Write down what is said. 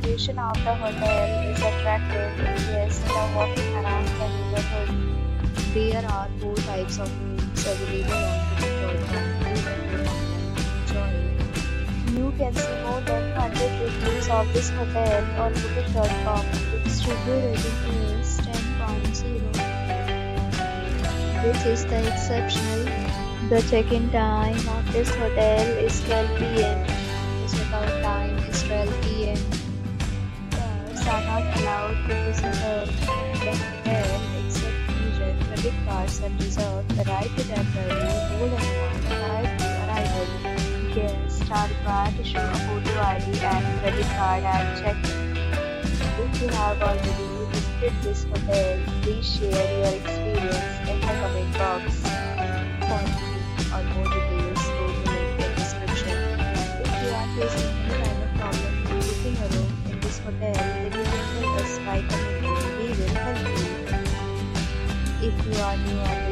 location of the hotel is attractive. Guests love walking around the neighborhood. There are four types of rooms available on booking.com. Enjoy. You can see more than 100 reviews of this hotel on booking.com. Its review rating is 10.0, which is the exceptional. The check-in time of this hotel is 12 p.m. The check-out time is 12 p.m. Pets are not allowed to visit the hotel except using credit cards and reserve the right to temporarily hold an amount prior to arrival. Guests are required to show a photo ID and credit card at check-in. If you have already visited this hotel, please share your experience in the comment box. For or more details, go to the link in the description. If you are facing any kind of problem in booking a room in this hotel, then you can tell us by commenting. We will help you. If you are new on